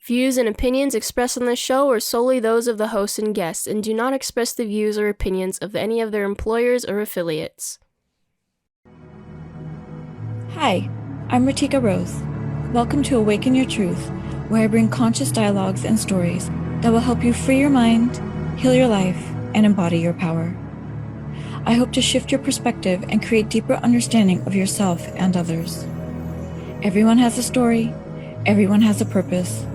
Views and opinions expressed on this show are solely those of the host and guests and do not express the views or opinions of any of their employers or affiliates. Hi, I'm RiTika Rose. Welcome to Awaken Your Truth, where I bring conscious dialogues and stories that will help you free your mind, heal your life, and embody your power. I hope to shift your perspective and create deeper understanding of yourself and others. Everyone has a story, everyone has a purpose,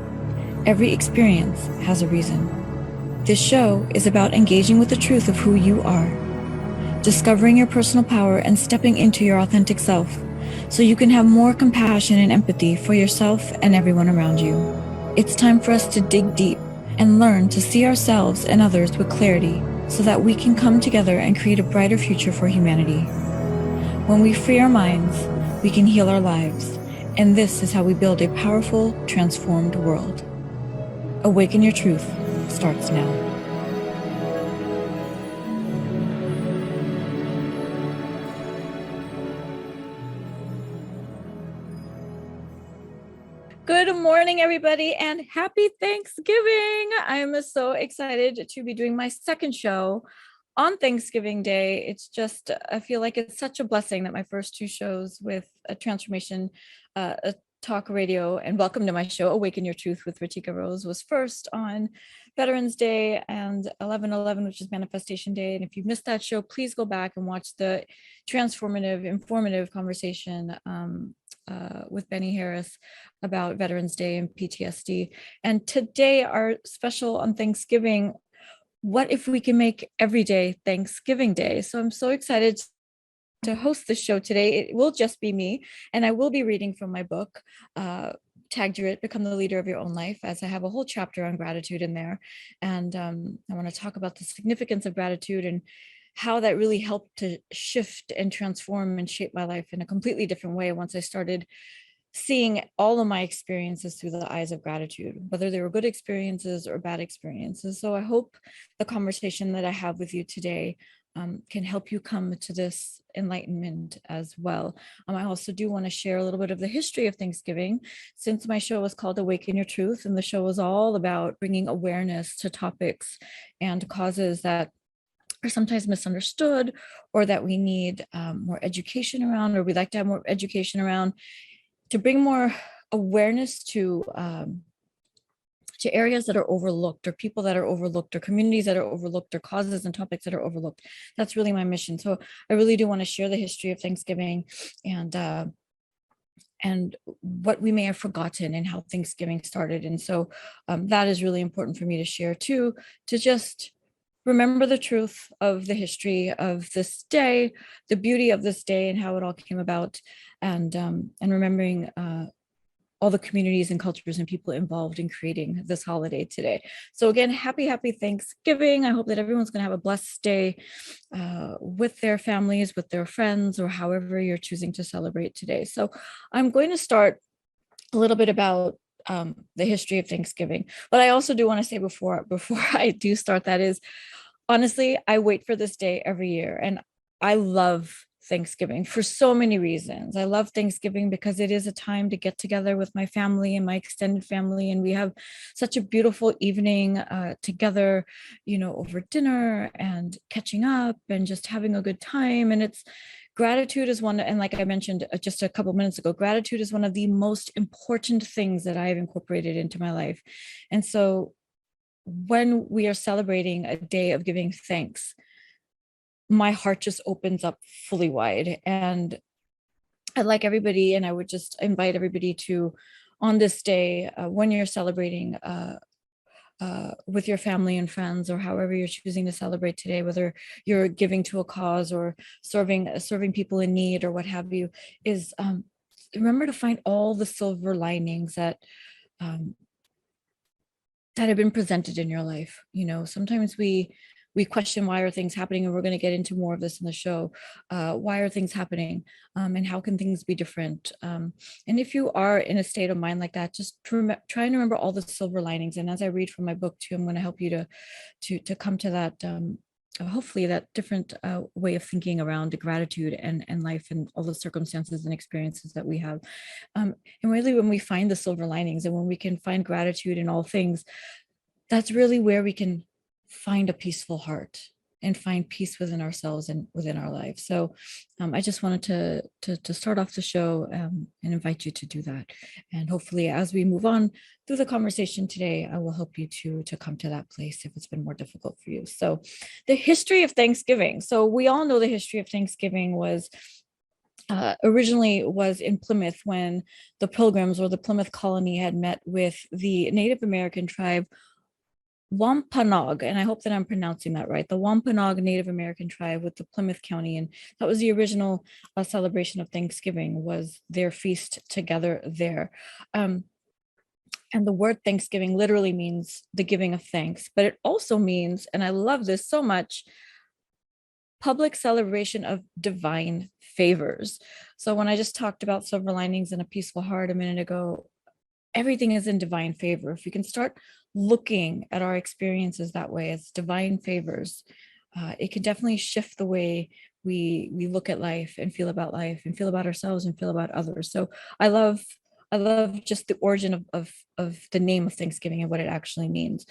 every experience has a reason. This show is about engaging with the truth of who you are, discovering your personal power and stepping into your authentic self so you can have more compassion and empathy for yourself and everyone around you. It's time for us to dig deep and learn to see ourselves and others with clarity so that we can come together and create a brighter future for humanity. When we free our minds, we can heal our lives, and this is how we build a powerful, transformed world. Awaken Your Truth starts now. Good morning, everybody, and happy Thanksgiving. I'm so excited to be doing my second show on Thanksgiving Day. It's just, I feel like it's such a blessing that my first two shows with a transformation, a talk radio, and welcome to my show, Awaken Your Truth with RiTika Rose, was first on Veterans Day and 11/11, which is Manifestation Day. And if you missed that show, please go back and watch the transformative, informative conversation with Benny Harris about Veterans Day and PTSD. And today, our special on Thanksgiving, what if we can make every day Thanksgiving Day? So I'm so excited to host this show today. It will just be me, and I will be reading from my book, tagged It, Become the Leader of Your Own Life, as I have a whole chapter on gratitude in there. And I want to talk about the significance of gratitude and how that really helped to shift and transform and shape my life in a completely different way once I started seeing all of my experiences through the eyes of gratitude, whether they were good experiences or bad experiences. So I hope the conversation that I have with you today can help you come to this enlightenment as well. I also do want to share a little bit of the history of Thanksgiving, since my show was called Awaken Your Truth, and the show was all about bringing awareness to topics and causes that are sometimes misunderstood, or that we need more education around, or we'd like to have more education around, to bring more awareness to areas that are overlooked, or people that are overlooked, or communities that are overlooked, or causes and topics that are overlooked. That's really my mission. So I really do want to share the history of Thanksgiving and what we may have forgotten and how Thanksgiving started. And so that is really important for me to share too, to just remember the truth of the history of this day, the beauty of this day, and how it all came about, and remembering all the communities and cultures and people involved in creating this holiday today. So again, happy Thanksgiving. I hope that everyone's going to have a blessed day with their families, with their friends, or however you're choosing to celebrate today. So I'm going to start a little bit about the history of Thanksgiving. But I also do want to say before I do start, that is, honestly, I wait for this day every year, and I love Thanksgiving for so many reasons. I love Thanksgiving because it is a time to get together with my family and my extended family, and we have such a beautiful evening together, over dinner and catching up and just having a good time. And gratitude is one, and like I mentioned just a couple minutes ago, gratitude is one of the most important things that I have incorporated into my life. And so when we are celebrating a day of giving thanks, my heart just opens up fully wide. And I'd like everybody, and I would just invite everybody to, on this day, when you're celebrating with your family and friends, or however you're choosing to celebrate today, whether you're giving to a cause or serving people in need or what have you, is remember to find all the silver linings that have been presented in your life. Sometimes we question, why are things happening? And we're going to get into more of this in the show. Why are things happening? And how can things be different? And if you are in a state of mind like that, just try and remember all the silver linings. And as I read from my book too, I'm going to help you to come to that hopefully that different way of thinking around the gratitude and life and all the circumstances and experiences that we have. And really, when we find the silver linings and when we can find gratitude in all things, that's really where we can find a peaceful heart and find peace within ourselves and within our lives. So I just wanted to start off the show and invite you to do that. And hopefully, as we move on through the conversation today, I will help you to come to that place if it's been more difficult for you. So the history of Thanksgiving. So we all know the history of Thanksgiving was originally was in Plymouth when the Pilgrims or the Plymouth colony had met with the Native American tribe Wampanoag, and I hope that I'm pronouncing that right, the Wampanoag Native American tribe with the Plymouth County. And that was the original celebration of Thanksgiving, was their feast together there. And the word Thanksgiving literally means the giving of thanks, but it also means, and I love this so much, public celebration of divine favors. So when I just talked about silver linings and a peaceful heart a minute ago, everything is in divine favor. If we can start looking at our experiences that way as divine favors, it can definitely shift the way we look at life and feel about ourselves and feel about others. So I love just the origin of the name of Thanksgiving and what it actually means.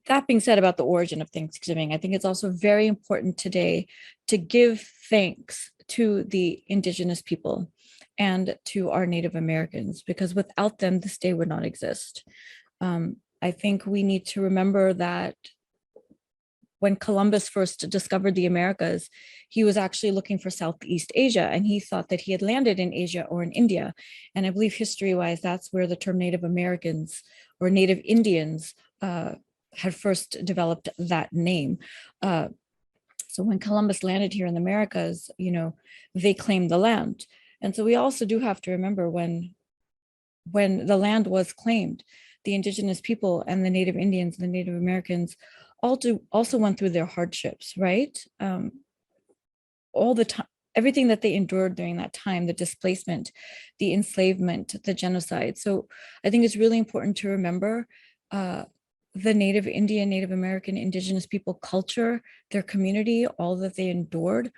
That being said, about the origin of Thanksgiving, I think it's also very important today to give thanks to the indigenous people and to our Native Americans, because without them, this day would not exist. I think we need to remember that when Columbus first discovered the Americas, he was actually looking for Southeast Asia, and he thought that he had landed in Asia or in India. And I believe history-wise, that's where the term Native Americans or Native Indians had first developed that name. So when Columbus landed here in the Americas, they claimed the land. And so we also do have to remember when the land was claimed, the indigenous people and the Native Indians and the Native Americans also went through their hardships, right? All the time, everything that they endured during that time, the displacement, the enslavement, the genocide. So I think it's really important to remember the Native Indian, Native American, indigenous people culture, their community, all that they endured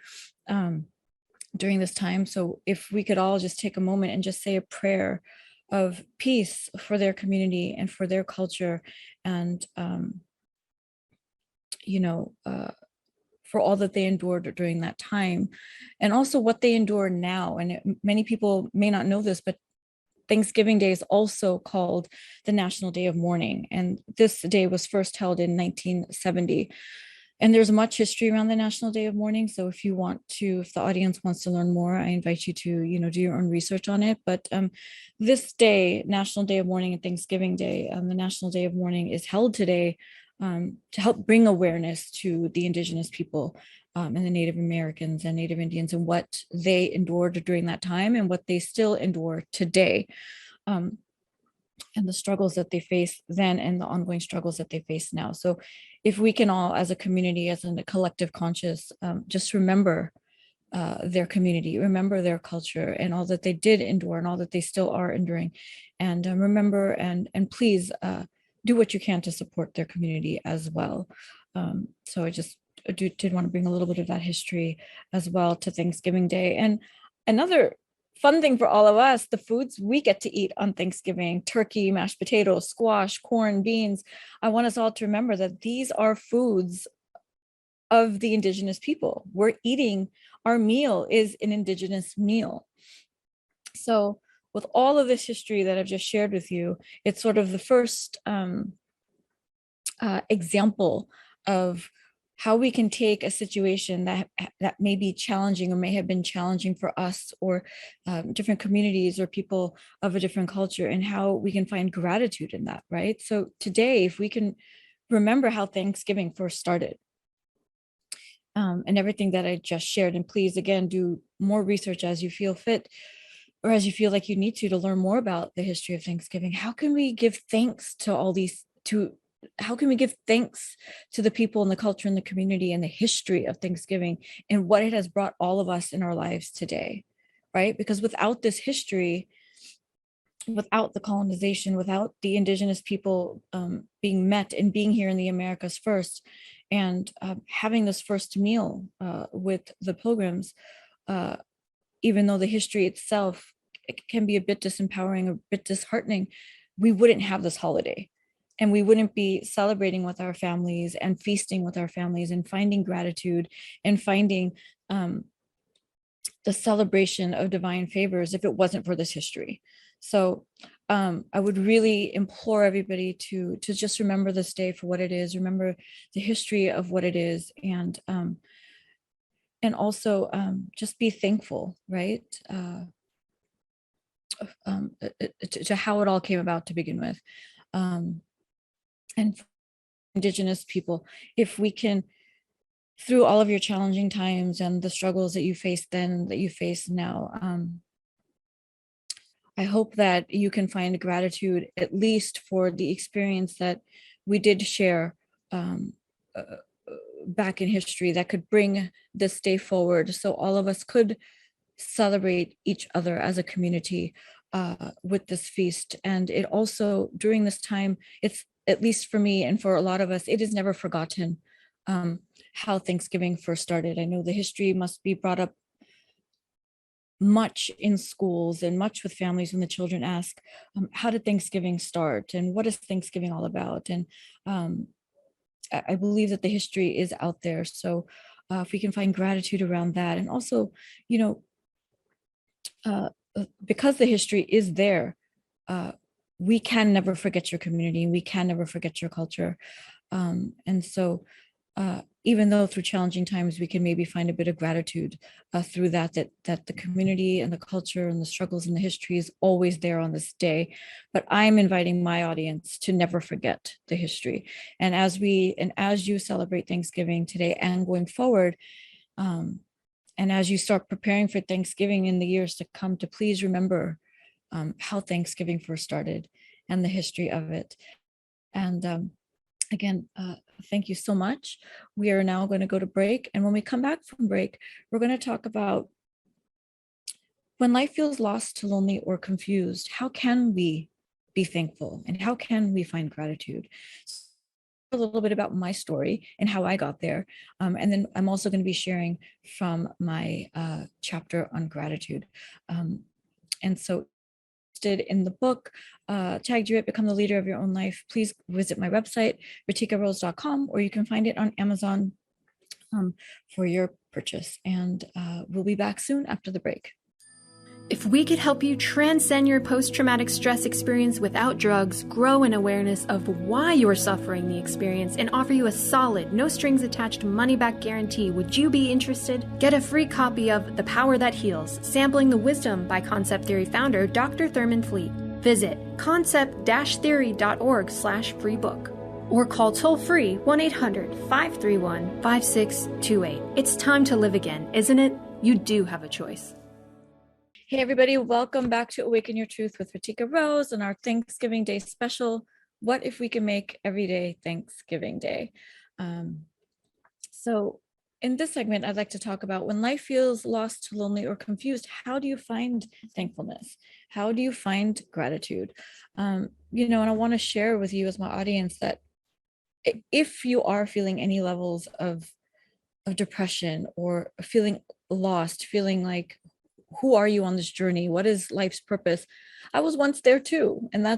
during this time. So if we could all just take a moment and just say a prayer of peace for their community and for their culture, and for all that they endured during that time, and also what they endure now. And many people may not know this, but Thanksgiving Day is also called the National Day of Mourning. And this day was first held in 1970. And there's much history around the National Day of Mourning. So if the audience wants to learn more, I invite you to, do your own research on it. But this day, National Day of Mourning and Thanksgiving Day, the National Day of Mourning is held today to help bring awareness to the indigenous people and the Native Americans and Native Indians and what they endured during that time and what they still endure today, and the struggles that they face then and the ongoing struggles that they face now. So if we can all, as a community, as a collective conscious, just remember their community, remember their culture and all that they did endure and all that they still are enduring, and remember and please do what you can to support their community as well. So I did want to bring a little bit of that history as well to Thanksgiving Day. And another fun thing for all of us, the foods we get to eat on Thanksgiving: turkey, mashed potatoes, squash, corn, beans. I want us all to remember that these are foods of the indigenous people. Our meal is an indigenous meal. So with all of this history that I've just shared with you, it's sort of the first example of how we can take a situation that may be challenging or may have been challenging for us or different communities or people of a different culture, and how we can find gratitude in that, right? So today, if we can remember how Thanksgiving first started, and everything that I just shared, and please, again, do more research as you feel fit or as you feel like you need to learn more about the history of Thanksgiving. How can we give thanks how can we give thanks to the people and the culture and the community and the history of Thanksgiving and what it has brought all of us in our lives today, right? Because without this history, without the colonization, without the indigenous people being met and being here in the Americas first, and having this first meal with the pilgrims, uh, even though the history itself can be a bit disempowering, a bit disheartening, we wouldn't have this holiday. And we wouldn't be celebrating with our families and feasting with our families and finding gratitude and finding the celebration of divine favors if it wasn't for this history. So I would really implore everybody to just remember this day for what it is, remember the history of what it is, and also just be thankful, right? To how it all came about to begin with. And indigenous people, if we can, through all of your challenging times and the struggles that you faced then, that you face now, I hope that you can find gratitude, at least for the experience that we did share back in history, that could bring this day forward, so all of us could celebrate each other as a community with this feast. And it also, during this time, it's, at least for me and for a lot of us, it is never forgotten how Thanksgiving first started. I know the history must be brought up much in schools and much with families when the children ask, how did Thanksgiving start? And what is Thanksgiving all about? And I believe that the history is out there. So if we can find gratitude around that, and also, you know, because the history is there, we can never forget your community. We can never forget your culture. And so even though through challenging times, we can maybe find a bit of gratitude through that the community and the culture and the struggles and the history is always there on this day. But I'm inviting my audience to never forget the history. And as you celebrate Thanksgiving today and going forward, and as you start preparing for Thanksgiving in the years to come, to please remember how Thanksgiving first started and the history of it. And again, thank you so much. We are now going to go to break. And when we come back from break, we're going to talk about when life feels lost, lonely, or confused, how can we be thankful and how can we find gratitude? A little bit about my story and how I got there. And then I'm also going to be sharing from my chapter on gratitude. And so in the book, Tagged You It, Become the Leader of Your Own Life, please visit my website, RiTikaRose.com, or you can find it on Amazon for your purchase. And we'll be back soon after the break. If we could help you transcend your post-traumatic stress experience without drugs, grow an awareness of why you're suffering the experience, and offer you a solid, no-strings-attached money-back guarantee, would you be interested? Get a free copy of The Power That Heals, Sampling the Wisdom by Concept Theory founder Dr. Thurman Fleet. Visit concept-theory.org/free book. Or call toll-free 1-800-531-5628. It's time to live again, isn't it? You do have a choice. Hey everybody, welcome back to Awaken Your Truth with RiTika Rose and our Thanksgiving Day special. What if we can make every day Thanksgiving Day? So in this segment, I'd like to talk about when life feels lost, lonely, or confused, how do you find thankfulness? How do you find gratitude? And I want to share with you as my audience that if you are feeling any levels of depression or feeling lost, feeling like, who are you on this journey? What is life's purpose? I was once there too. And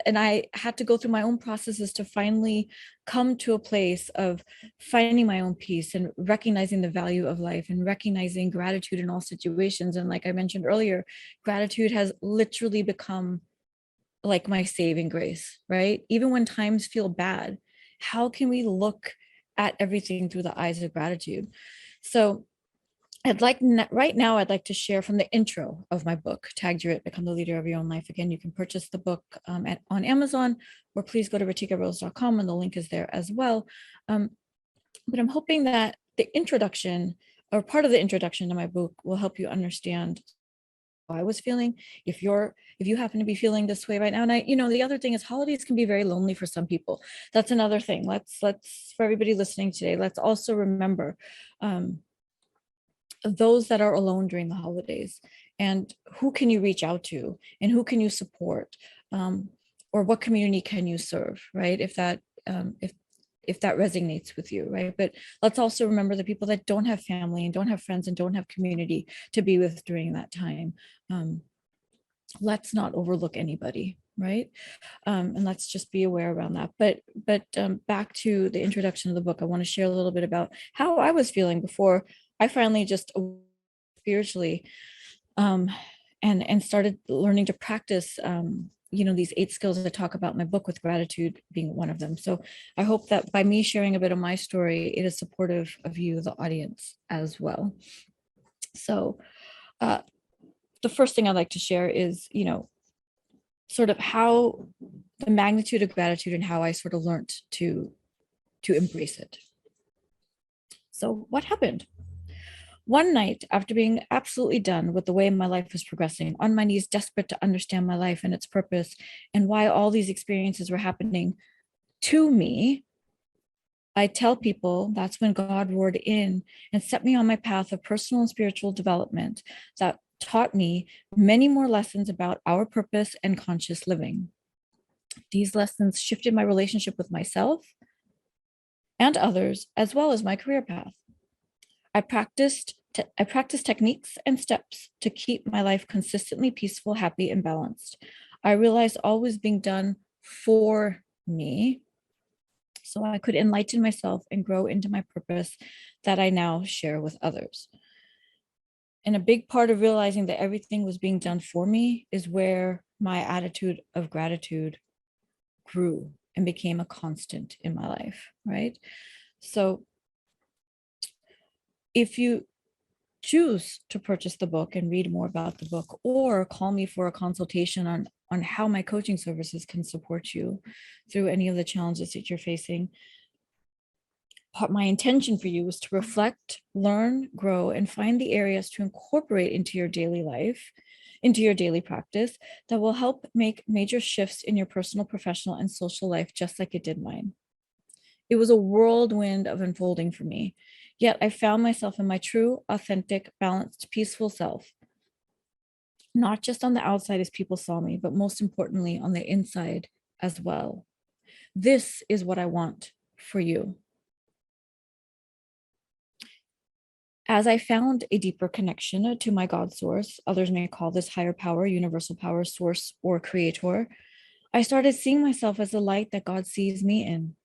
I had to go through my own processes to finally come to a place of finding my own peace and recognizing the value of life and recognizing gratitude in all situations. And like I mentioned earlier, gratitude has literally become like my saving grace, right? Even when times feel bad, how can we look at everything through the eyes of gratitude? So right now, I'd like to share from the intro of my book, Tagged You It, Become the Leader of Your Own Life. Again, you can purchase the book on Amazon, or please go to RiTikaRose.com and the link is there as well. But I'm hoping that the introduction or part of the introduction to my book will help you understand how I was feeling. If you happen to be feeling this way right now, and the other thing is holidays can be very lonely for some people. That's another thing. Let's for everybody listening today, let's also remember those that are alone during the holidays. and who can you reach out to, and who can you support, or what community can you serve, right? If that resonates with you, right? But let's also remember the people that don't have family and don't have friends and don't have community to be with during that time. Let's not overlook anybody, right? And let's just be aware around that. But back to the introduction of the book, I want to share a little bit about how I was feeling before I finally just spiritually, and started learning to practice, these 8 skills I talk about in my book, with gratitude being one of them. So I hope that by me sharing a bit of my story, it is supportive of you, the audience, as well. So the first thing I'd like to share is, sort of how the magnitude of gratitude and how I sort of learned to embrace it. So what happened? One night, after being absolutely done with the way my life was progressing, on my knees, desperate to understand my life and its purpose and why all these experiences were happening to me, I tell people that's when God roared in and set me on my path of personal and spiritual development that taught me many more lessons about our purpose and conscious living. These lessons shifted my relationship with myself and others, as well as my career path. I practiced techniques and steps to keep my life consistently peaceful, happy, and balanced. I realized all was being done for me, so I could enlighten myself and grow into my purpose that I now share with others. And a big part of realizing that everything was being done for me is where my attitude of gratitude grew and became a constant in my life, right? So if you choose to purchase the book and read more about the book, or call me for a consultation on how my coaching services can support you through any of the challenges that you're facing, my intention for you is to reflect, learn, grow, and find the areas to incorporate into your daily life, into your daily practice, that will help make major shifts in your personal, professional, and social life, just like it did mine. It was a whirlwind of unfolding for me, yet I found myself in my true, authentic, balanced, peaceful self, not just on the outside as people saw me, but most importantly on the inside as well. This is what I want for you. As I found a deeper connection to my God source, others may call this higher power, universal power, source, or creator, I started seeing myself as the light that God sees me in.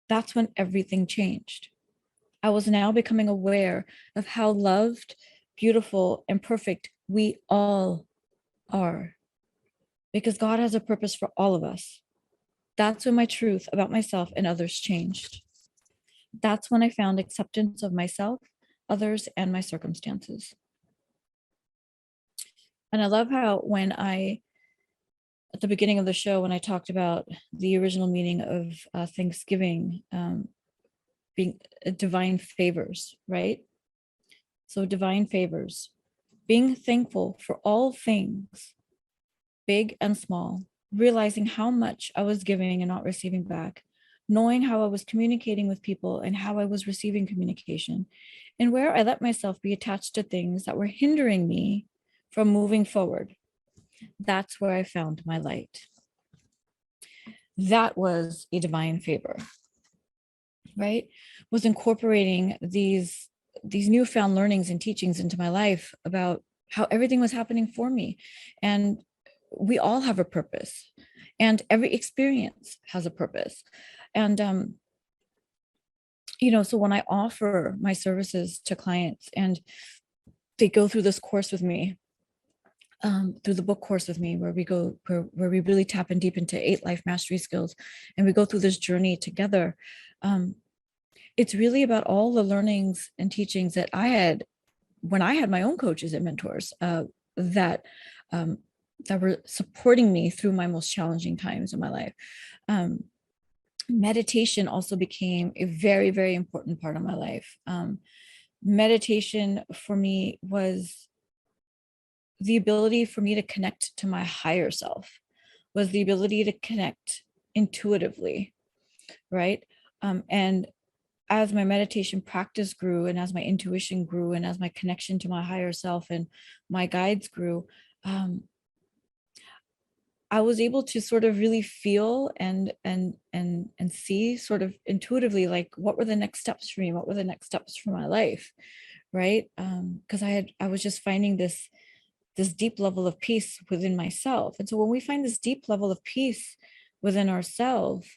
That's when everything changed. I was now becoming aware of how loved, beautiful, and perfect we all are, because God has a purpose for all of us. That's when my truth about myself and others changed. That's when I found acceptance of myself, others, and my circumstances. And I love how at the beginning of the show, when I talked about the original meaning of Thanksgiving, being divine favors, right? So divine favors, being thankful for all things, big and small, realizing how much I was giving and not receiving back, knowing how I was communicating with people and how I was receiving communication, and where I let myself be attached to things that were hindering me from moving forward. That's where I found my light. That was a divine favor, right? Was incorporating these newfound learnings and teachings into my life about how everything was happening for me. And we all have a purpose, and every experience has a purpose. And so when I offer my services to clients and they go through this course with me, through the book course with me, where we really tap in deep into 8 life mastery skills, and we go through this journey together, it's really about all the learnings and teachings that I had when I had my own coaches and mentors, that were supporting me through my most challenging times in my life. Meditation also became a very, very important part of my life. Meditation for me was the ability for me to connect to my higher self, was the ability to connect intuitively, right? And as my meditation practice grew, and as my intuition grew, and as my connection to my higher self and my guides grew, I was able to sort of really feel and see sort of intuitively, like, what were the next steps for me? What were the next steps for my life? Right. Because I was just finding this deep level of peace within myself. And so when we find this deep level of peace within ourselves,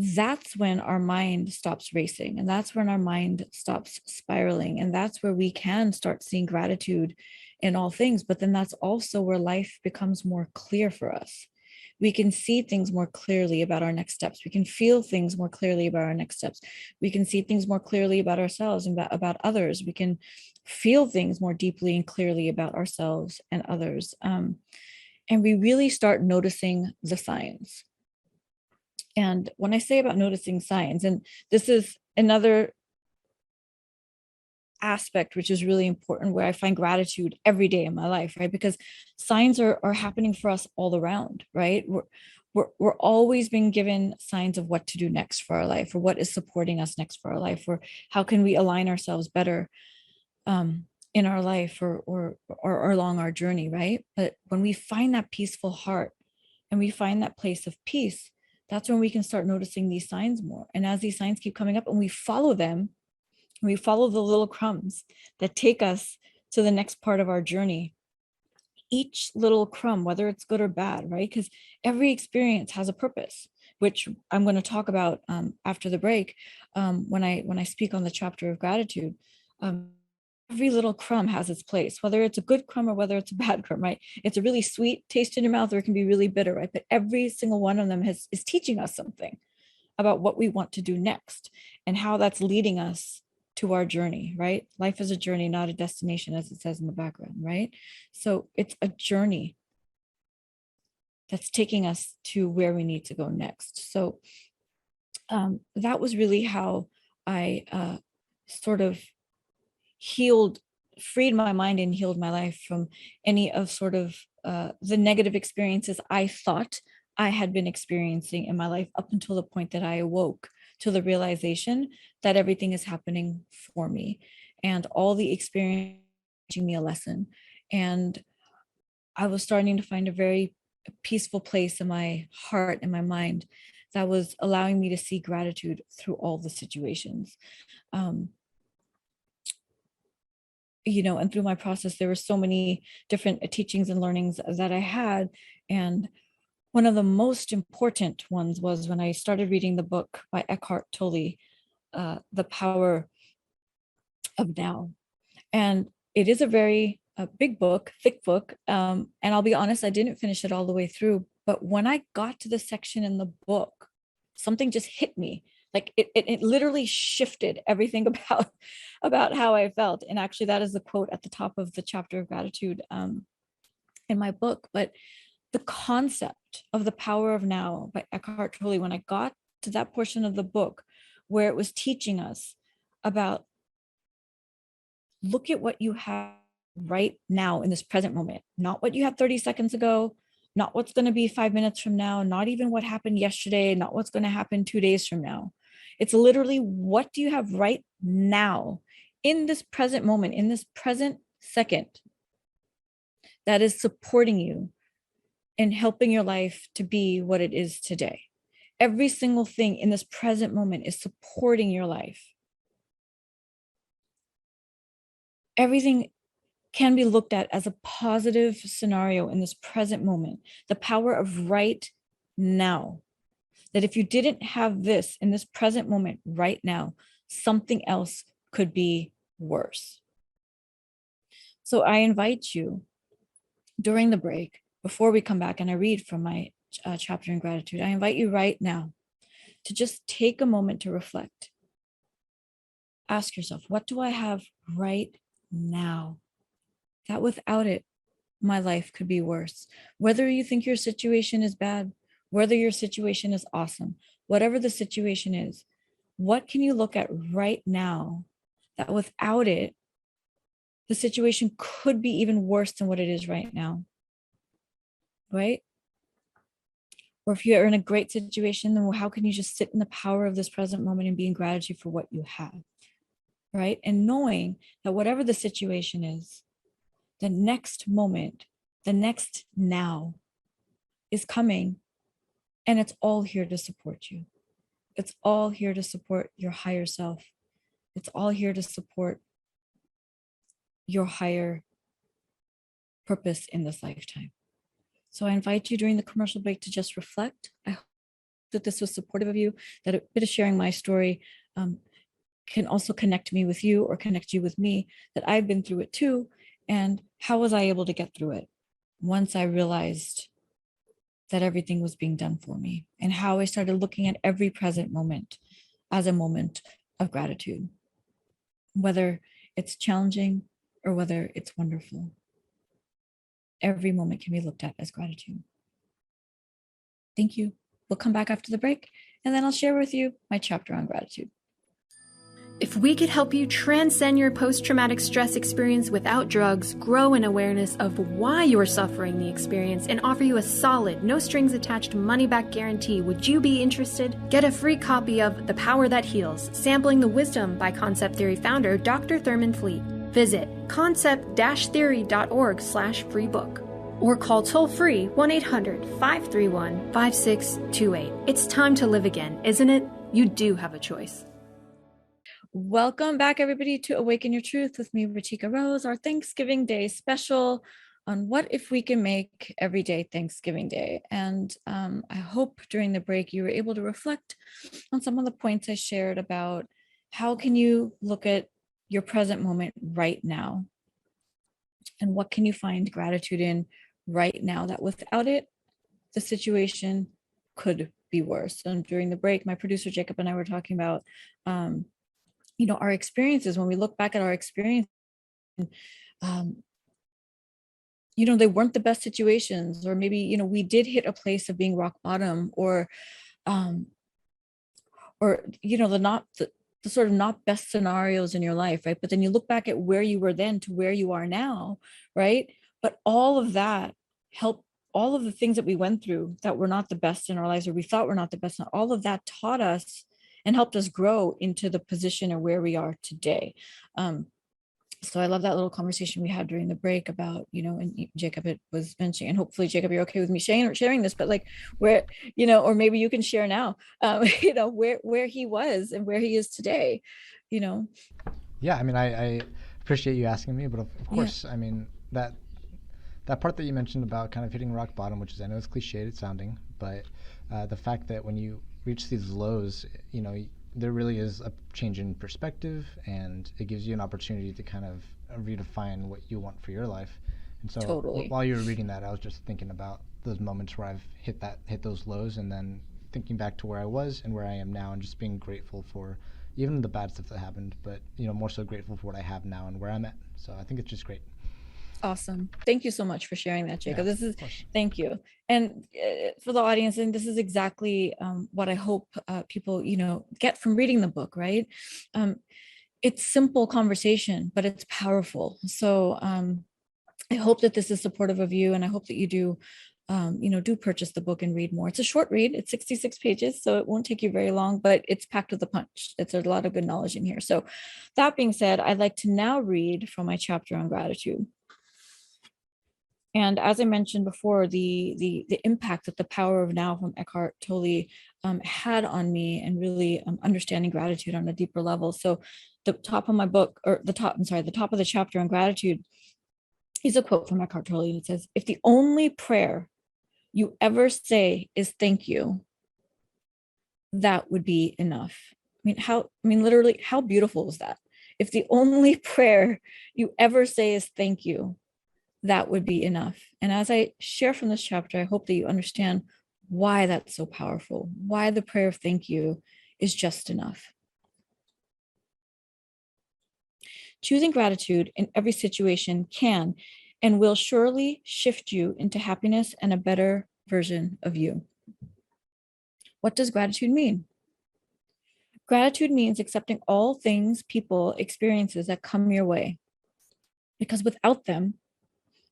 that's when our mind stops racing, and that's when our mind stops spiraling, and that's where we can start seeing gratitude in all things. But then that's also where life becomes more clear for us. We can see things more clearly about our next steps. We can feel things more clearly about our next steps. We can see things more clearly about ourselves and about others. We can feel things more deeply and clearly about ourselves and others. And we really start noticing the signs. And when I say about noticing signs, and this is another aspect which is really important, where I find gratitude every day in my life, right? Because signs are happening for us all around, right? We're always being given signs of what to do next for our life, or what is supporting us next for our life, or how can we align ourselves better in our life, or along our journey, right? But when we find that peaceful heart and we find that place of peace, that's when we can start noticing these signs more. And as these signs keep coming up and we follow them, we follow the little crumbs that take us to the next part of our journey. Each little crumb, whether it's good or bad, right? Because every experience has a purpose, which I'm going to talk about after the break, when I speak on the chapter of gratitude. Every little crumb has its place, whether it's a good crumb or whether it's a bad crumb, right? It's a really sweet taste in your mouth, or it can be really bitter, right? But every single one of them is teaching us something about what we want to do next, and how that's leading us to our journey, right? Life is a journey, not a destination, as it says in the background, right? So it's a journey that's taking us to where we need to go next. So that was really how I sort of freed my mind and healed my life from any of sort of the negative experiences I thought I had been experiencing in my life, up until the point that I awoke to the realization that everything is happening for me, and all the experience teaching me a lesson. And I was starting to find a very peaceful place in my heart and my mind that was allowing me to see gratitude through all the situations. Um, and through my process, there were so many different teachings and learnings that I had. And one of the most important ones was when I started reading the book by Eckhart Tolle, The Power of Now. And it is a very big book, thick book. And I'll be honest, I didn't finish it all the way through. But when I got to the section in the book, something just hit me. Like it literally shifted everything about how I felt. And actually, that is the quote at the top of the chapter of gratitude in my book. But the concept of the power of now by Eckhart Tolle, when I got to that portion of the book where it was teaching us about, look at what you have right now in this present moment, not what you had 30 seconds ago, not what's going to be 5 minutes from now, not even what happened yesterday, not what's going to happen 2 days from now. It's literally, what do you have right now in this present moment, in this present second, that is supporting you and helping your life to be what it is today. Every single thing in this present moment is supporting your life. Everything can be looked at as a positive scenario in this present moment. The power of right now. That if you didn't have this in this present moment right now, something else could be worse. So I invite you during the break, before we come back and I read from my chapter in gratitude, I invite you right now to just take a moment to reflect. Ask yourself, what do I have right now that without it, my life could be worse? Whether you think your situation is bad, whether your situation is awesome, whatever the situation is, what can you look at right now that without it, the situation could be even worse than what it is right now, right? Or if you're in a great situation, then how can you just sit in the power of this present moment and be in gratitude for what you have, right? And knowing that whatever the situation is, the next moment, the next now is coming, and it's all here to support you. It's all here to support your higher self. It's all here to support your higher purpose in this lifetime. So I invite you during the commercial break to just reflect. I hope that this was supportive of you, that a bit of sharing my story can also connect me with you or connect you with me, that I've been through it too. And how was I able to get through it once I realized that everything was being done for me, and how I started looking at every present moment as a moment of gratitude, whether it's challenging or whether it's wonderful. Every moment can be looked at as gratitude. Thank you. We'll come back after the break, and then I'll share with you my chapter on gratitude. If we could help you transcend your post-traumatic stress experience without drugs, grow an awareness of why you're suffering the experience, and offer you a solid, no-strings-attached money-back guarantee, would you be interested? Get a free copy of The Power That Heals, Sampling the Wisdom by Concept Theory founder Dr. Thurman Fleet. Visit concept-theory.org/free book. Or call toll-free 1-800-531-5628. It's time to live again, isn't it? You do have a choice. Welcome back, everybody, to Awaken Your Truth with me, RiTika Rose, our Thanksgiving Day special on what if we can make every day Thanksgiving Day. And I hope during the break you were able to reflect on some of the points I shared about how can you look at your present moment right now, and what can you find gratitude in right now, that without it, the situation could be worse. And during the break, my producer Jacob and I were talking about our experiences. When we look back at our experience, they weren't the best situations, or maybe, we did hit a place of being rock bottom, or the sort of not best scenarios in your life, right? But then you look back at where you were then to where you are now, right? But all of that helped, all of the things that we went through that were not the best in our lives, or we thought were not the best, all of that taught us and helped us grow into the position of where we are today. So I love that little conversation we had during the break about, and Jacob was mentioning, and hopefully Jacob, you're okay with me sharing this, but like where, or maybe you can share now, where he was and where he is today, Yeah, I mean, I appreciate you asking me, but of course, yeah. I mean, that part that you mentioned about kind of hitting rock bottom, which is, I know it's cliched sounding, but the fact that when you reach these lows, there really is a change in perspective, and it gives you an opportunity to kind of redefine what you want for your life. And so totally. While you were reading that, I was just thinking about those moments where I've hit those lows, and then thinking back to where I was and where I am now, and just being grateful for even the bad stuff that happened, but more so grateful for what I have now and where I'm at. So I think it's just great. Awesome. Thank you so much for sharing that, Jacob. Thank you. And for the audience, and this is exactly what I hope people, get from reading the book, right? It's simple conversation, but it's powerful. So I hope that this is supportive of you, and I hope that you do, do purchase the book and read more. It's a short read. It's 66 pages, so it won't take you very long, but it's packed with a punch. It's a lot of good knowledge in here. So that being said, I'd like to now read from my chapter on gratitude. And as I mentioned before, the impact that the Power of Now from Eckhart Tolle had on me, and really understanding gratitude on a deeper level. So the top of my book, or the top of the chapter on gratitude is a quote from Eckhart Tolle. And it says, "If the only prayer you ever say is thank you, that would be enough." Literally, how beautiful is that? If the only prayer you ever say is thank you, that would be enough. And as I share from this chapter, I hope that you understand why that's so powerful, why the prayer of thank you is just enough. Choosing gratitude in every situation can and will surely shift you into happiness and a better version of you. What does gratitude mean? Gratitude means accepting all things, people, experiences that come your way, because without them,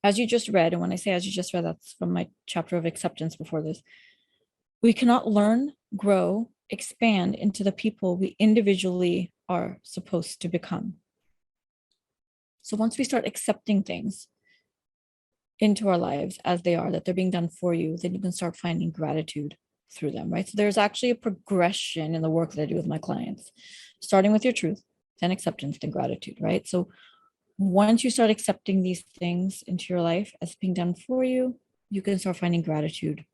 as you just read, and when I say as you just read, that's from my chapter of acceptance before this, We cannot learn, grow, expand into the people we individually are supposed to become. So once we start accepting things into our lives as they are, that they're being done for you, then you can start finding gratitude through them, right? So there's actually a progression in the work that I do with my clients, starting with your truth, then acceptance, then gratitude, right? So once you start accepting these things into your life as being done for you, you can start finding gratitude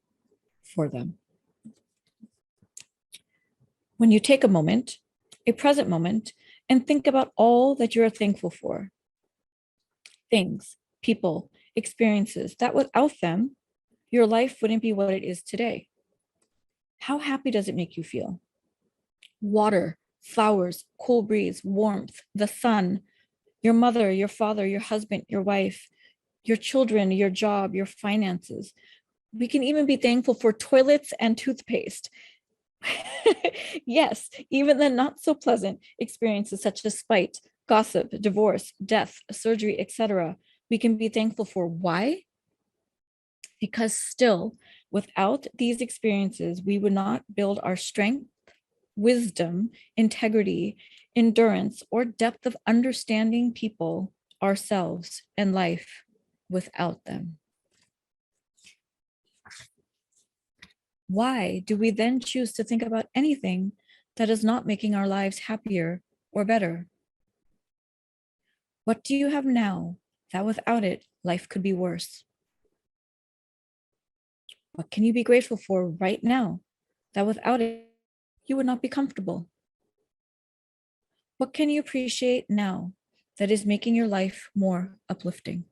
for them. When you take a moment, a present moment, and think about all that you're thankful for, things, people, experiences, that without them, your life wouldn't be what it is today. How happy does it make you feel? Water, flowers, cool breeze, warmth, the sun, your mother, your father, your husband, your wife, your children, your job, your finances. We can even be thankful for toilets and toothpaste. Yes, even the not so pleasant experiences such as spite, gossip, divorce, death, surgery, etc. We can be thankful for. Why? Because still, without these experiences, we would not build our strength, wisdom, integrity, endurance, or depth of understanding people, ourselves, and life without them. Why do we then choose to think about anything that is not making our lives happier or better? What do you have now that without it, life could be worse? What can you be grateful for right now that without it, you would not be comfortable? What can you appreciate now that is making your life more uplifting?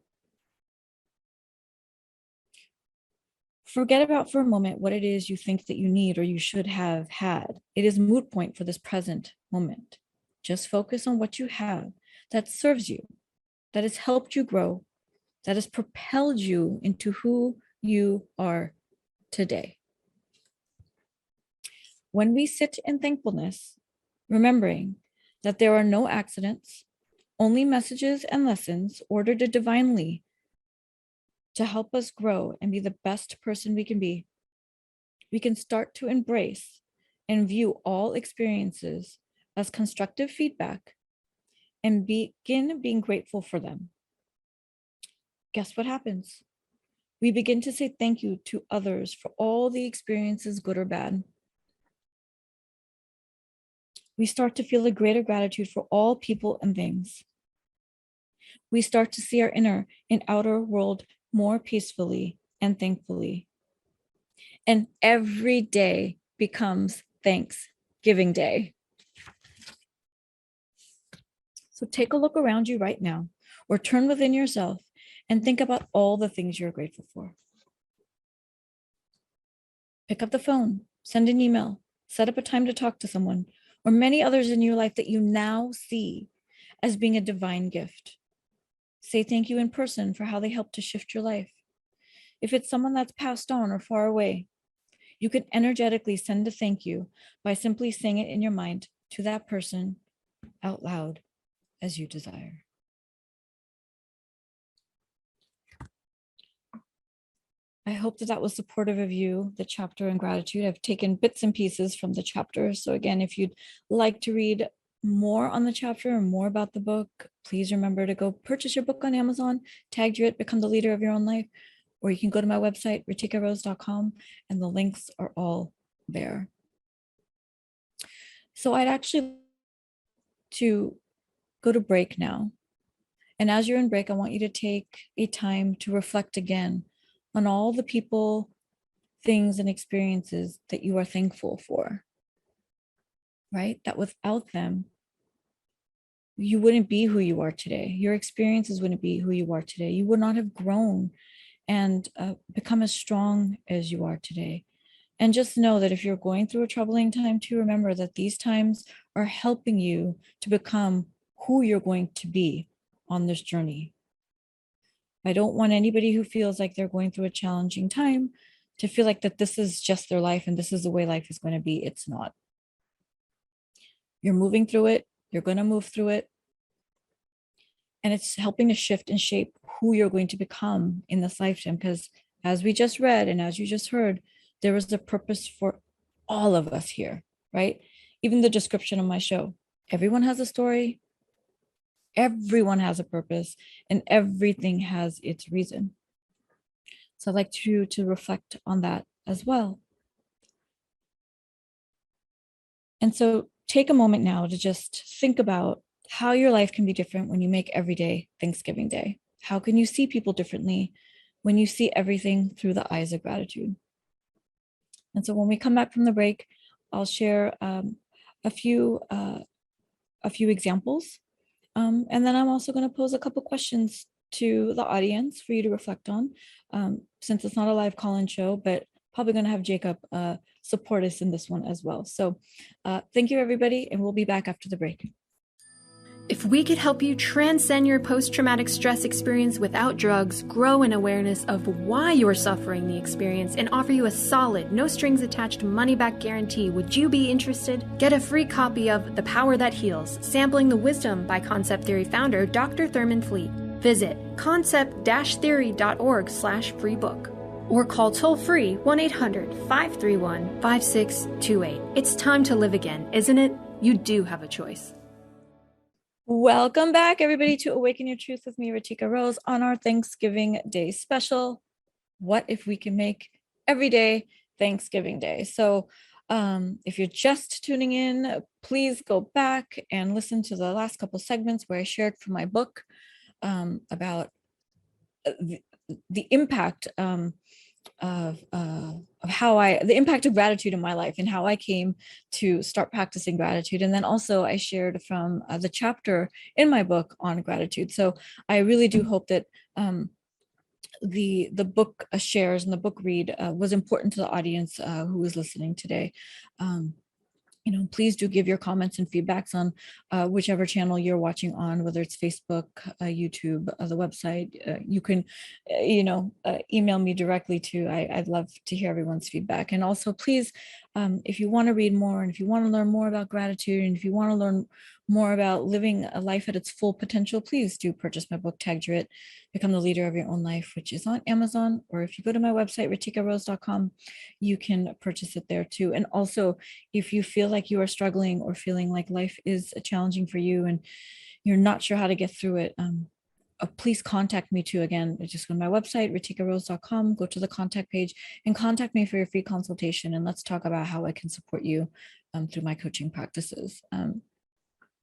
Forget about for a moment what it is you think that you need or you should have had. It is a moot point for this present moment. Just focus on what you have that serves you, that has helped you grow, that has propelled you into who you are today. When we sit in thankfulness, remembering that there are no accidents, only messages and lessons ordered divinely to help us grow and be the best person we can be, we can start to embrace and view all experiences as constructive feedback and begin being grateful for them. Guess what happens? We begin to say thank you to others for all the experiences, good or bad. We start to feel a greater gratitude for all people and things. We start to see our inner and outer world more peacefully and thankfully. And every day becomes Thanksgiving Day. So take a look around you right now, or turn within yourself and think about all the things you're grateful for. Pick up the phone, send an email, set up a time to talk to someone, or many others in your life that you now see as being a divine gift. Say thank you in person for how they helped to shift your life. If it's someone that's passed on or far away, you can energetically send a thank you by simply saying it in your mind to that person out loud as you desire. I hope that that was supportive of you, the chapter on gratitude. I've taken bits and pieces from the chapter. So again, if you'd like to read more on the chapter or more about the book, please remember to go purchase your book on Amazon, tag you it, become the leader of your own life, or you can go to my website, RiTikaRose.com, and the links are all there. So I'd actually to go to break now. And as you're in break, I want you to take a time to reflect again on all the people, things, and experiences that you are thankful for, right? That without them, you wouldn't be who you are today. Your experiences wouldn't be who you are today. You would not have grown and become as strong as you are today. And just know that if you're going through a troubling time, to remember that these times are helping you to become who you're going to be on this journey. I don't want anybody who feels like they're going through a challenging time to feel like that this is just their life and this is the way life is going to be. It's not. You're moving through it. You're going to move through it. And it's helping to shift and shape who you're going to become in this lifetime. Because as we just read and as you just heard, There is a purpose for all of us here, right? Even the description of my show, everyone has a story, everyone has a purpose, and everything has its reason. So I'd like to reflect on that as well. And so take a moment now to just think about how your life can be different when you make every day Thanksgiving Day. How can you see people differently when you see everything through the eyes of gratitude? And so when we come back from the break, I'll share a few examples, and then I'm also going to pose a couple questions to the audience for you to reflect on, since it's not a live call-in show, but probably going to have Jacob support us in this one as well. So thank you, everybody, and we'll be back after the break. If we could help you transcend your post-traumatic stress experience without drugs, grow an awareness of why you're suffering the experience, and offer you a solid, no-strings-attached money-back guarantee, would you be interested? Get a free copy of The Power That Heals, Sampling the Wisdom by Concept Theory founder Dr. Thurman Fleet. Visit concept-theory.org/free book. Or call toll-free 1-800-531-5628. It's time to live again, isn't it? You do have a choice. Welcome back, everybody, to Awaken Your Truth with me, RiTika Rose, on our Thanksgiving Day special. What if we can make every day Thanksgiving Day? So if you're just tuning in, please go back and listen to the last couple segments where I shared from my book about the impact the impact of gratitude in my life and how I came to start practicing gratitude. And then also I shared from the chapter in my book on gratitude. So I really do hope that the book shares and the book read was important to the audience who is listening today. Please do give your comments and feedbacks on whichever channel you're watching on, whether it's Facebook, YouTube, the website. You can, email me directly too. I'd love to hear everyone's feedback. And also, please, if you want to read more and if you want to learn more about gratitude and if you want to learn more about living a life at its full potential, please do purchase my book, Tagged Rit, Become the Leader of Your Own Life, which is on Amazon. Or if you go to my website, RiTikaRose.com, you can purchase it there too. And also, if you feel like you are struggling or feeling like life is challenging for you and you're not sure how to get through it, please contact me too. Again, just go to my website, RiTikaRose.com, go to the contact page and contact me for your free consultation. And let's talk about how I can support you through my coaching practices.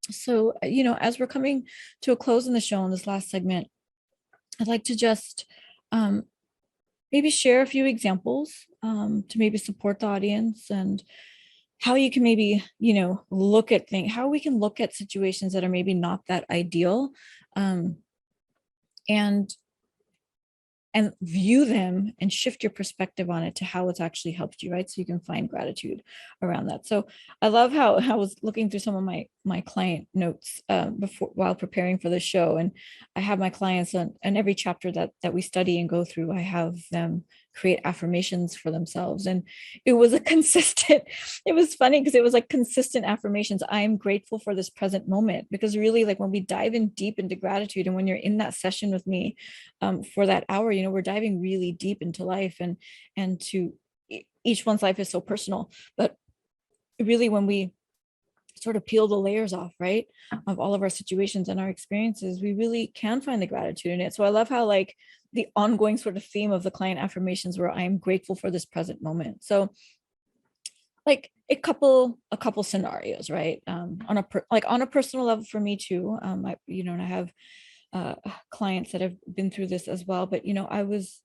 So, as we're coming to a close in the show in this last segment, I'd like to just maybe share a few examples to maybe support the audience and how you can maybe, look at things, how we can look at situations that are maybe not that ideal and view them and shift your perspective on it to how it's actually helped you, right? So you can find gratitude around that. So I love how I was looking through some of my client notes while preparing for the show. And I have my clients on every chapter that we study and go through, I have them create affirmations for themselves. And it was it was funny because it was like consistent affirmations. I am grateful for this present moment, because really, like, when we dive in deep into gratitude and when you're in that session with me for that hour, we're diving really deep into life and to each one's life is so personal. But really, when we sort of peel the layers off, right, of all of our situations and our experiences, we really can find the gratitude in it. So I love how, like, the ongoing sort of theme of the client affirmations were, I am grateful for this present moment. So like a couple scenarios, right? On a personal level for me too. And I have clients that have been through this as well, but I was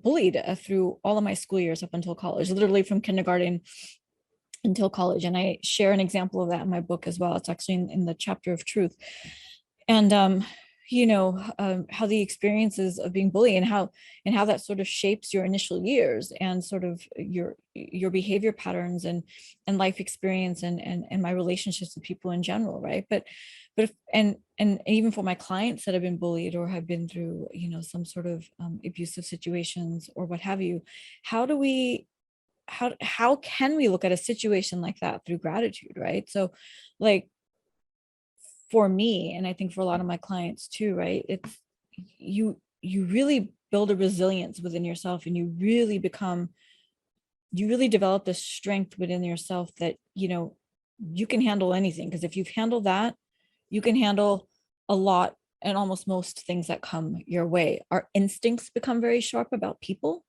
bullied through all of my school years up until college, literally from kindergarten until college. And I share an example of that in my book as well. It's actually in the chapter of truth. And how the experiences of being bullied and how that sort of shapes your initial years and sort of your behavior patterns and life experience and my relationships with people in general, right? But even for my clients that have been bullied or have been through some sort of abusive situations or what have you, how can we look at a situation like that through gratitude, right? So, like, for me, and I think for a lot of my clients too, right, it's you really build a resilience within yourself, and you really become you really develop this strength within yourself that, you can handle anything. Because if you've handled that, you can handle a lot and almost most things that come your way. Our instincts become very sharp about people.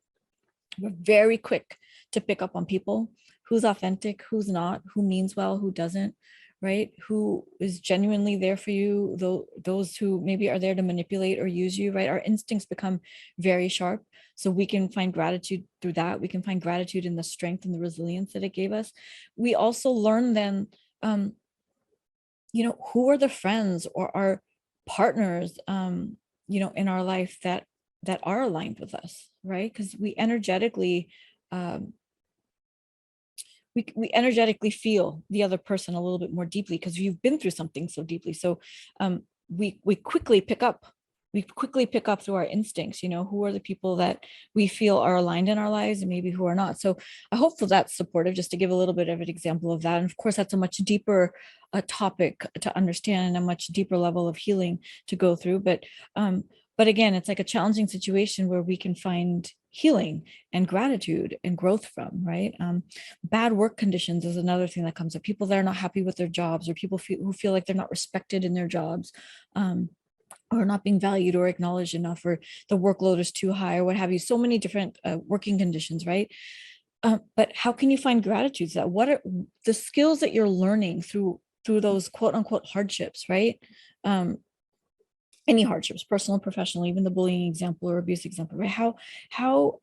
We're very quick to pick up on people, who's authentic, who's not, who means well, who doesn't, right? Who is genuinely there for you, those who maybe are there to manipulate or use you, right? Our instincts become very sharp. So we can find gratitude through that. We can find gratitude in the strength and the resilience that it gave us. We also learn then, who are the friends or our partners, in our life that are aligned with us, right? Because we energetically we energetically feel the other person a little bit more deeply because you've been through something so deeply. So we quickly pick up through our instincts, who are the people that we feel are aligned in our lives and maybe who are not. So I hope that's supportive, just to give a little bit of an example of that. And of course, that's a much deeper topic to understand and a much deeper level of healing to go through. But again, it's like a challenging situation where we can find healing and gratitude and growth from, right? Bad work conditions is another thing that comes up. People that are not happy with their jobs, or people who feel like they're not respected in their jobs, or not being valued or acknowledged enough, or the workload is too high, or what have you. So many different working conditions, right? But how can you find gratitude to that? What are the skills that you're learning through those quote unquote hardships, right? Any hardships, personal, professional, even the bullying example or abuse example, right? How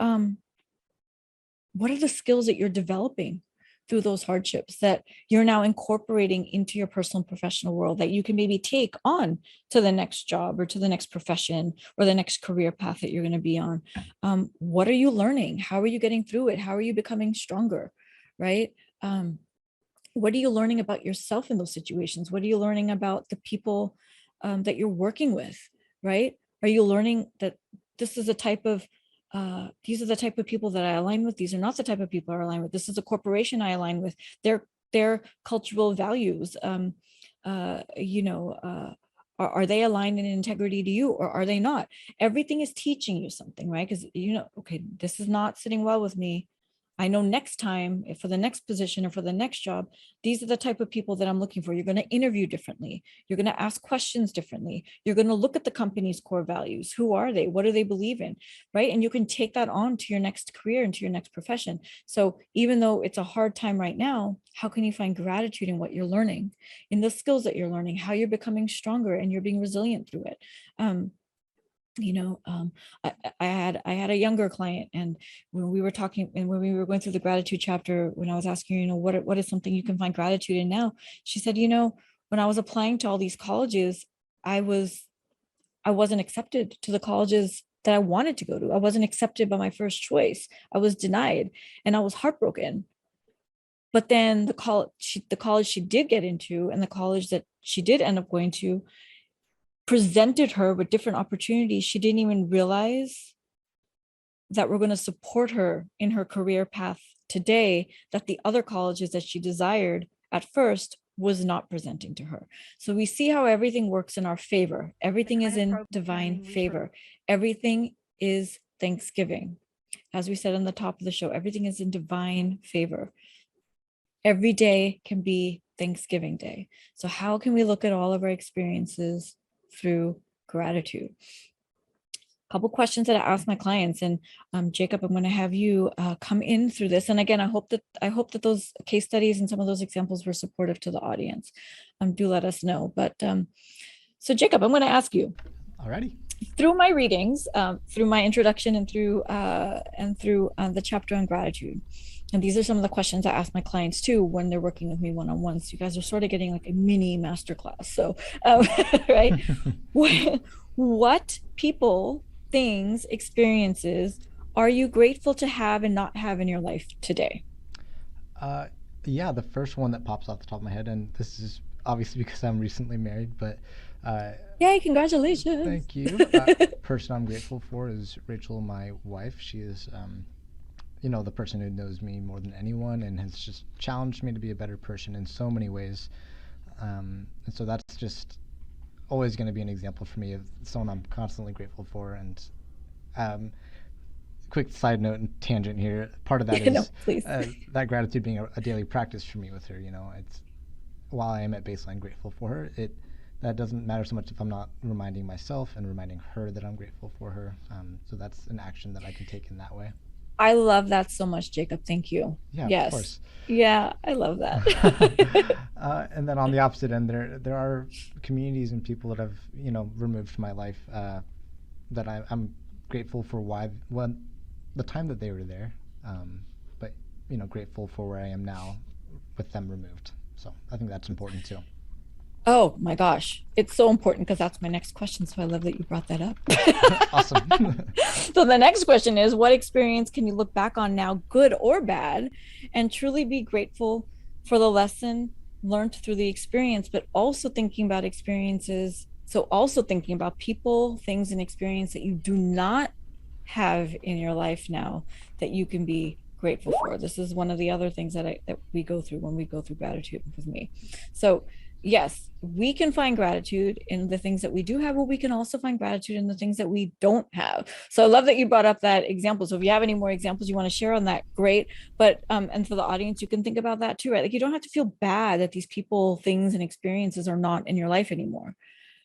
what are the skills that you're developing through those hardships that you're now incorporating into your personal and professional world that you can maybe take on to the next job or to the next profession or the next career path that you're going to be on? What are you learning? How are you getting through it? How are you becoming stronger, right? What are you learning about yourself in those situations? What are you learning about the people that you're working with, right? Are you learning that this is a type of these are the type of people that I align with. These are not the type of people I align with. This is a corporation I align with. Their cultural values, are they aligned in integrity to you, or are they not? Everything is teaching you something, right? Because okay, this is not sitting well with me. I know next time, for the next position or for the next job, these are the type of people that I'm looking for. You're going to interview differently. You're going to ask questions differently. You're going to look at the company's core values. Who are they? What do they believe in? Right? And you can take that on to your next career and to your next profession. So even though it's a hard time right now, how can you find gratitude in what you're learning, in the skills that you're learning, how you're becoming stronger and you're being resilient through it? I had a younger client, and when we were talking and when we were going through the gratitude chapter, when I was asking her, what is something you can find gratitude in now, she said, when I was applying to all these colleges, I wasn't accepted to the colleges that I wanted to go to. I wasn't accepted by my first choice. I was denied, and I was heartbroken. But then the college she did get into, and the college that she did end up going to, presented her with different opportunities. She didn't even realize that we're going to support her in her career path today, that the other colleges that she desired at first was not presenting to her. So we see how everything works in our favor. Everything is in divine favor. Everything is Thanksgiving. As we said on the top of the show, everything is in divine favor. Every day can be Thanksgiving Day. So how can we look at all of our experiences through gratitude? A couple questions that I ask my clients, and Jacob, I'm going to have you come in through this. And again, I hope that those case studies and some of those examples were supportive to the audience. Do let us know. But so Jacob, I'm going to ask you. Alrighty. Through my readings, through my introduction, and through the chapter on gratitude. And these are some of the questions I ask my clients too when they're working with me one-on-one. So you guys are sort of getting like a mini masterclass. So, right. What people, things, experiences are you grateful to have and not have in your life today? Yeah, the first one that pops off the top of my head, and this is obviously because I'm recently married, but yay, congratulations. Thank you. Person I'm grateful for is Rachel, my wife. She is the person who knows me more than anyone and has just challenged me to be a better person in so many ways. And so that's just always going to be an example for me of someone I'm constantly grateful for. And quick side note and tangent here. Part of that is No, please. That gratitude being a daily practice for me with her. It's while I am at baseline grateful for her, that doesn't matter so much if I'm not reminding myself and reminding her that I'm grateful for her. So that's an action that I can take in that way. I love that so much, Jacob. Thank you. Yeah, yes. Of course. Yeah, I love that. And then on the opposite end, there are communities and people that have removed from my life that I'm grateful for the time that they were there, but grateful for where I am now with them removed. So I think that's important too. Oh my gosh, it's so important because that's my next question. So I love that you brought that up. Awesome. So the next question is, what experience can you look back on now, good or bad, and truly be grateful for the lesson learned through the experience, but also thinking about experiences. So also thinking about people, things, and experience that you do not have in your life now that you can be grateful for. This is one of the other things that we go through when we go through gratitude with me. So yes, we can find gratitude in the things that we do have, but we can also find gratitude in the things that we don't have. So I love that you brought up that example. So if you have any more examples you want to share on that, great. But and for the audience, you can think about that too, right? Like you don't have to feel bad that these people, things, and experiences are not in your life anymore.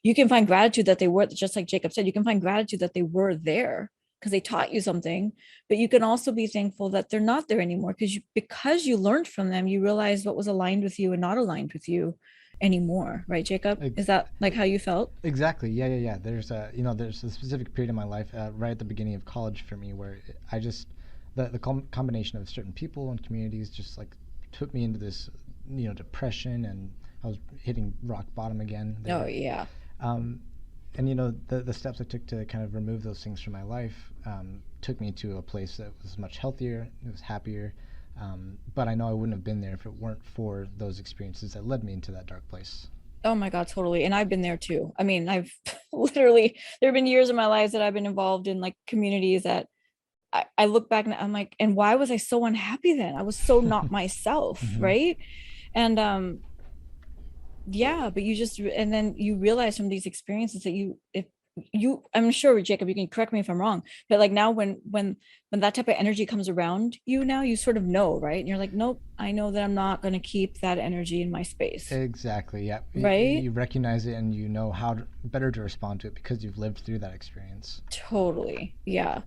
You can find gratitude that they were, just like Jacob said, you can find gratitude that they were there because they taught you something, but you can also be thankful that they're not there anymore because you learned from them, you realized what was aligned with you and not aligned with you anymore, right, Jacob? Is that like how you felt? Exactly. Yeah. There's a specific period in my life right at the beginning of college for me where I just the combination of certain people and communities just like took me into this depression, and I was hitting rock bottom again there. Oh yeah. And the steps I took to kind of remove those things from my life took me to a place that was much healthier, it was happier. But I know I wouldn't have been there if it weren't for those experiences that led me into that dark place. Oh my God, totally. And I've been there too. I mean, I've literally, there have been years in my life that I've been involved in like communities that I look back and I'm like, and why was I so unhappy then? I was so not myself, Mm-hmm. right? And yeah, but and then you realize from these experiences that I'm sure, Jacob, you can correct me if I'm wrong, but like now when that type of energy comes around you, now you sort of know, right? And you're like, nope, I know that I'm not going to keep that energy in my space. Exactly. Yeah. Right. You recognize it and you know how better to respond to it because you've lived through that experience. Totally. Yeah.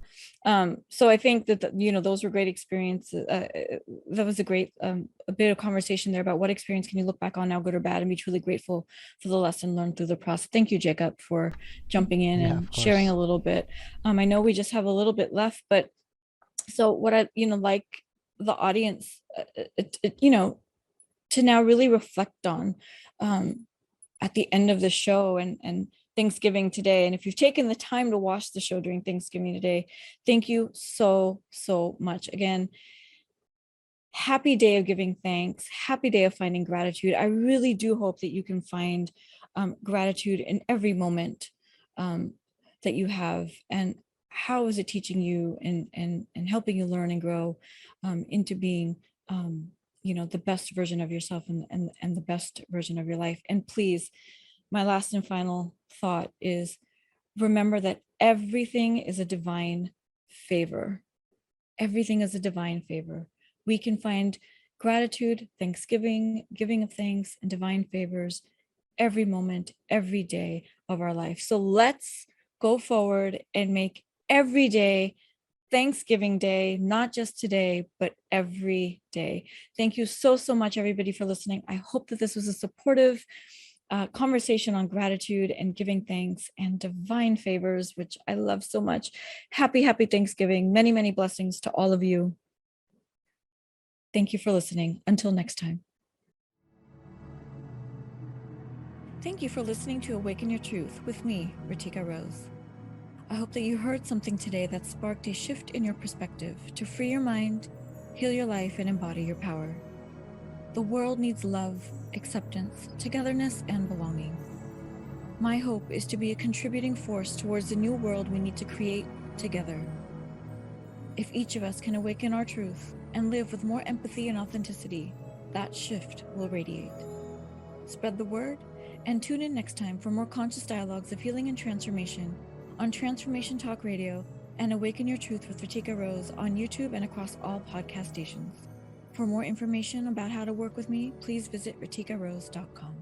So I think that, those were great experiences. That was a great, a bit of conversation there about what experience can you look back on now, good or bad, and be truly grateful for the lesson learned through the process. Thank you, Jacob, for jumping in and sharing a little bit. I know we just have a little bit left, but so what I, like the audience, to now really reflect on at the end of the show and Thanksgiving today. And if you've taken the time to watch the show during Thanksgiving today, thank you so, so much. Again, happy day of giving thanks, happy day of finding gratitude. I really do hope that you can find gratitude in every moment that you have. And how is it teaching you and helping you learn and grow into being the best version of yourself and the best version of your life. And please, my last and final thought is, remember that everything is a divine favor. Everything is a divine favor. We can find gratitude, thanksgiving, giving of thanks, and divine favors every moment, every day of our life. So let's go forward and make every day Thanksgiving Day, not just today, but every day. Thank you so, so much, everybody, for listening. I hope that this was a supportive conversation on gratitude and giving thanks and divine favors, which I love so much. Happy, happy Thanksgiving. Many, many blessings to all of you. Thank you for listening. Until next time. Thank you for listening to Awaken Your Truth with me, RiTika Rose. I hope that you heard something today that sparked a shift in your perspective to free your mind, heal your life, and embody your power. The world needs love, acceptance, togetherness, and belonging. My hope is to be a contributing force towards the new world we need to create together. If each of us can awaken our truth and live with more empathy and authenticity, that shift will radiate. Spread the word and tune in next time for more conscious dialogues of healing and transformation on Transformation Talk Radio and Awaken Your Truth with RiTika Rose on YouTube and across all podcast stations. For more information about how to work with me, please visit RiTikaRose.com.